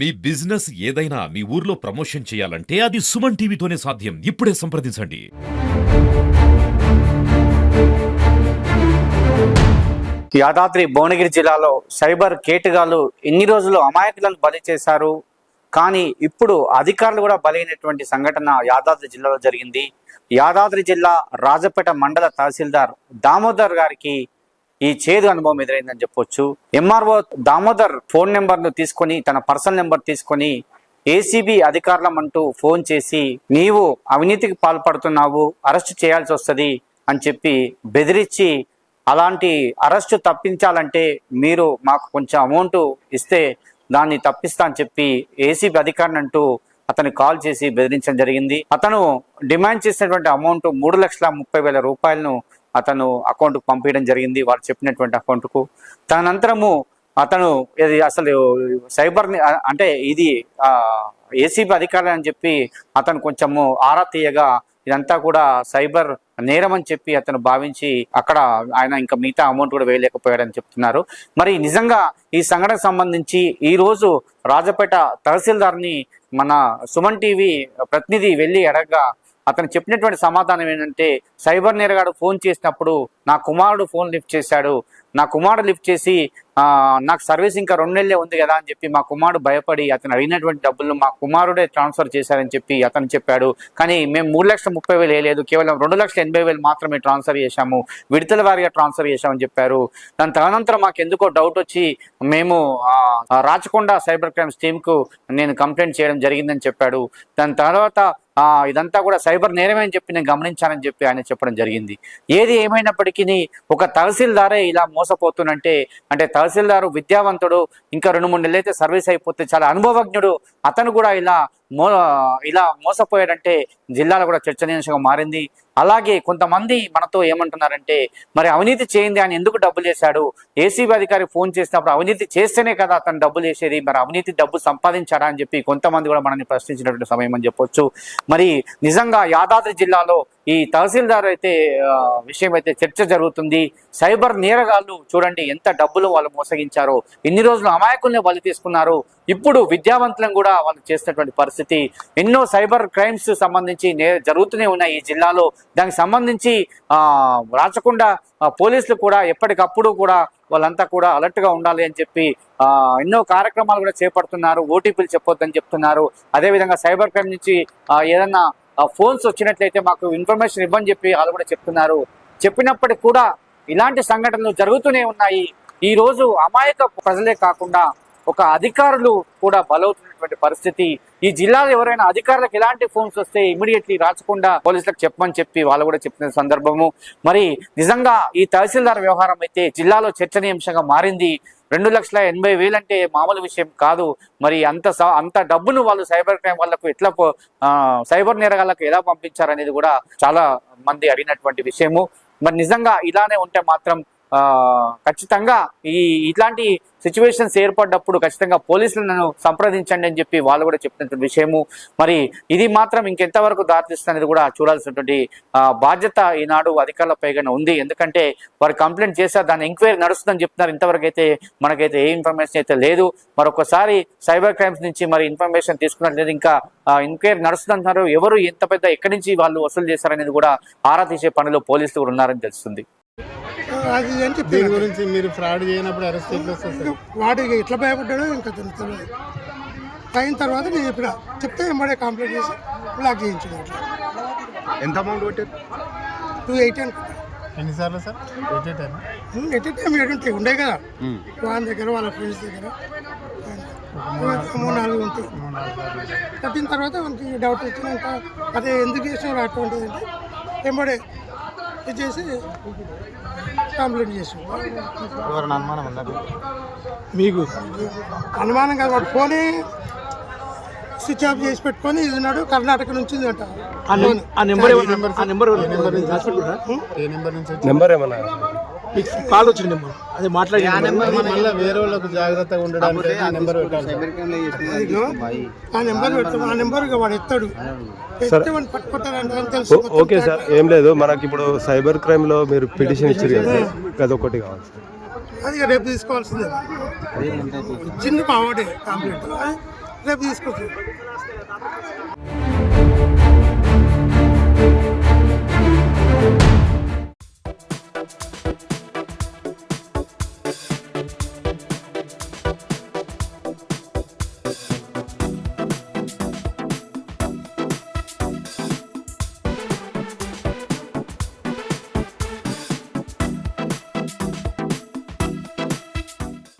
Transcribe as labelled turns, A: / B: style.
A: మీ business ఏదైనా మీ ఊర్లో promotion చేయాలంటే అది సుమన్ టీవీతోనే సాధ్యం. ఇప్పుడే సంప్రదించండి.
B: యాదాద్రి భువనగిరి జిల్లాలో సైబర్ కేటుగాళ్లు ఎన్ని రోజులు అమాయకులను బలి చేశారు. కానీ ఇప్పుడు అధికారులు కూడా బలైనటువంటి సంఘటన యాదాద్రి జిల్లాలో జరిగింది. యాదాద్రి జిల్లా రాజపేట మండల తహసీల్దార్ దామోదర్ గారికి ఈ చేదు అనుభవం ఎదురైందని చెప్పొచ్చు. ఎంఆర్ఓ దామోదర్ ఫోన్ నెంబర్ను తీసుకొని, తన పర్సనల్ నెంబర్ తీసుకొని ఏసీబీ అధికారులం అంటూ ఫోన్ చేసి, నీవు అవినీతికి పాల్పడుతున్నావు, అరెస్ట్ చేయాల్సి వస్తుంది అని చెప్పి బెదిరించి, అలాంటి అరెస్టు తప్పించాలంటే మీరు మాకు కొంచెం అమౌంట్ ఇస్తే దాన్ని తప్పిస్తా అని చెప్పి ఏసీబీ అధికారిని అంటూ అతను కాల్ చేసి బెదిరించడం జరిగింది. అతను డిమాండ్ చేసినటువంటి అమౌంట్ 3,30,000 రూపాయలను అతను అకౌంట్కు పంపించడం జరిగింది, వారు చెప్పినటువంటి అకౌంట్కు. తదనంతరము అతను ఇది అసలు సైబర్ అంటే ఇది ఏసీబీ అధికారులు అని చెప్పి అతను కొంచెము ఆరా తీయగా ఇదంతా కూడా సైబర్ నేరం అని చెప్పి అతను భావించి అక్కడ ఆయన ఇంకా మిగతా అమౌంట్ కూడా వేయలేకపోయాడని చెప్తున్నారు. మరి నిజంగా ఈ సంఘటనకు సంబంధించి ఈరోజు రాజపేట తహసీల్దార్ని మన సుమన్ టీవీ ప్రతినిధి వెళ్ళి అడగగా అతను చెప్పినటువంటి సమాధానం ఏంటంటే, సైబర్ నేరగాడు ఫోన్ చేసినప్పుడు నా కుమారుడు ఫోన్ లిఫ్ట్ చేశాడు, నా కుమారుడు లిఫ్ట్ చేసి నాకు సర్వీస్ ఇంకా 2 నెలలే ఉంది కదా అని చెప్పి మా కుమారుడు భయపడి అతను అడిగినటువంటి డబ్బులను మా కుమారుడే ట్రాన్స్ఫర్ చేశారని చెప్పి అతను చెప్పాడు. కానీ మేము 3,30,000 వేయలేదు, కేవలం 2,80,000 మాత్రమే ట్రాన్స్ఫర్ చేశాము, విడతల వారీగా ట్రాన్స్ఫర్ చేశామని చెప్పారు. దాని తదనంతరం మాకు ఎందుకో డౌట్ వచ్చి మేము రాచకొండ సైబర్ క్రైమ్స్ టీంకు నేను కంప్లైంట్ చేయడం జరిగిందని చెప్పాడు. దాని తర్వాత ఇదంతా కూడా సైబర్ నేరమే అని చెప్పి నేను గమనించానని చెప్పి ఆయన చెప్పడం జరిగింది. ఏది ఏమైనప్పటికీ ఒక తహసీల్దారే ఇలా మోసపోతున్నంటే, అంటే తహసీల్దారు విద్యావంతుడు, ఇంకా 2-3 నెలలు అయితే సర్వీస్ అయిపోతే చాలా అనుభవజ్ఞుడు, అతను కూడా ఇలా మోసపోయాడంటే జిల్లాలో కూడా చర్చనీయాంశంగా మారింది. అలాగే కొంతమంది మనతో ఏమంటున్నారంటే, మరి అవినీతి చేయింది ఆయన ఎందుకు డబ్బులు చేశాడు, ఏసీబీ అధికారి ఫోన్ చేసినప్పుడు అవినీతి చేస్తేనే కదా అతను డబ్బులు చేసేది, మరి అవినీతి డబ్బు సంపాదించాడా అని చెప్పి కొంతమంది కూడా మనల్ని ప్రశ్నించినటువంటి సమయం అని చెప్పొచ్చు. మరి నిజంగా యాదాద్రి జిల్లాలో ఈ తహసీల్దార్ అయితే విషయం అయితే చర్చ జరుగుతుంది. సైబర్ నేరగాళ్ళు చూడండి ఎంత డబ్బులు వాళ్ళు మోసగించారో, ఇన్ని రోజులు అమాయకుల్ని బలి తీసుకున్నారు, ఇప్పుడు విద్యావంతులను కూడా వాళ్ళు చేసినటువంటి పరిస్థితి. ఎన్నో సైబర్ క్రైమ్స్ సంబంధించి జరుగుతూనే ఉన్నాయి ఈ జిల్లాలో. దానికి సంబంధించి రాచకొండ పోలీసులు కూడా ఎప్పటికప్పుడు కూడా వాళ్ళంతా కూడా అలర్ట్గా ఉండాలి అని చెప్పి ఎన్నో కార్యక్రమాలు కూడా చేపడుతున్నారు. ఓటీపీలు చెప్పొద్దని చెప్తున్నారు. అదేవిధంగా సైబర్ క్రైమ్ నుంచి ఏదన్నా ఫోన్స్ వచ్చినట్లయితే మాకు ఇన్ఫర్మేషన్ ఇవ్వని చెప్పి వాళ్ళు కూడా చెప్తున్నారు. చెప్పినప్పటికీ కూడా ఇలాంటి సంఘటనలు జరుగుతూనే ఉన్నాయి. ఈ రోజు అమాయక ప్రజలే కాకుండా ఒక అధికారులు కూడా బలవుతున్నటువంటి పరిస్థితి. ఈ జిల్లాలో ఎవరైనా అధికారులకు ఎలాంటి ఫోన్స్ వస్తే ఇమీడియట్లీ రాచకొండ పోలీసులకు చెప్పమని చెప్పి వాళ్ళు కూడా చెప్పిన సందర్భము. మరి నిజంగా ఈ తహసీల్దార్ వ్యవహారం అయితే జిల్లాలో చర్చనీయాంశంగా మారింది. 2,80,000 అంటే మామూలు విషయం కాదు. మరి అంత డబ్బును వాళ్ళు సైబర్ క్రైమ్ వాళ్ళకు ఎట్లా సైబర్ నేరగాళ్లకు ఎలా పంపించారనేది కూడా చాలా మంది అడిగినటువంటి విషయము. మరి నిజంగా ఇలానే ఉంటే మాత్రం ఖచ్చితంగా ఇట్లాంటి సిచ్యువేషన్స్ ఏర్పడ్డప్పుడు ఖచ్చితంగా పోలీసులను సంప్రదించండి అని చెప్పి వాళ్ళు కూడా చెప్పినటువంటి విషయము. మరి ఇది మాత్రం ఇంకెంతవరకు దారితీస్తుంది కూడా చూడాల్సినటువంటి బాధ్యత ఈనాడు అధికారుల పైగానే ఉంది. ఎందుకంటే వారు కంప్లైంట్ చేశారు, దాని ఎంక్వైరీ నడుస్తుందని చెప్తున్నారు. ఇంతవరకు అయితే మనకైతే ఏ ఇన్ఫర్మేషన్ అయితే లేదు. మరొకసారి సైబర్ క్రైమ్స్ నుంచి మరి ఇన్ఫర్మేషన్ తీసుకున్నట్లేదు, ఇంకా ఎంక్వైరీ నడుస్తుందంటున్నారు. ఎవరు ఎంత పెద్ద ఎక్కడి నుంచి వాళ్ళు వసూలు చేశారనేది కూడా ఆరా తీసే పనిలో పోలీసులు కూడా ఉన్నారని తెలుస్తుంది.
C: అది అని చెప్పి గురించి మీరు ఫ్రాడ్ చేయనప్పుడు అరెస్ట్ చేస్తారు, వాడికి ఎట్లా భయపడ్డాడో ఇంకా తెలుస్తుంది. అయిన తర్వాత నేను ఇప్పుడు చెప్తే ఎంబడే కంప్లైంట్ చేసి బ్లాక్ చేయించాడు. అట్లా
D: ఎంత అమౌంట్ కొట్టారు?
C: 280 అనుకుంటా.
D: ఎన్నిసార్లు సార్?
C: ఎట్ టైం ఏడుంటాయి ఉండే కదా వాళ్ళ దగ్గర, వాళ్ళ ఫ్రెండ్స్ దగ్గర 3-4 ఉంటాయి. కట్టిన తర్వాత మనకి డౌట్ వచ్చినాక అదే ఎందుకు చేసినారు అటువంటిది అంటే ఎంబడే ఇది చేసి కంప్లైంట్ చేసి. మీకు అనుమానం కాదు, వాడు ఫోనే స్విచ్ ఆఫ్ చేసి పెట్టుకొని ఇది ఉన్నాడు, కర్ణాటక నుంచి అంట. కాల్ వచ్చిన నెంబర్ అదే మాట్లాడి వేరే వాళ్ళకు జాగ్రత్తగా ఉండడానికి ఆ నెంబర్ పెడతాడు. ఆ నెంబర్ వాడు ఎత్తాడు.
E: ఓకే సార్, ఏం లేదు, మనకి ఇప్పుడు సైబర్ క్రైమ్ లో మీరు పిటిషన్ ఇచ్చారు కదా, అదొకటి కావాలి సార్.
C: అది రేపు తీసుకోవాల్సిందే. చిన్న పావడే కంప్లీట్ రేపు తీసుకొచ్చాను.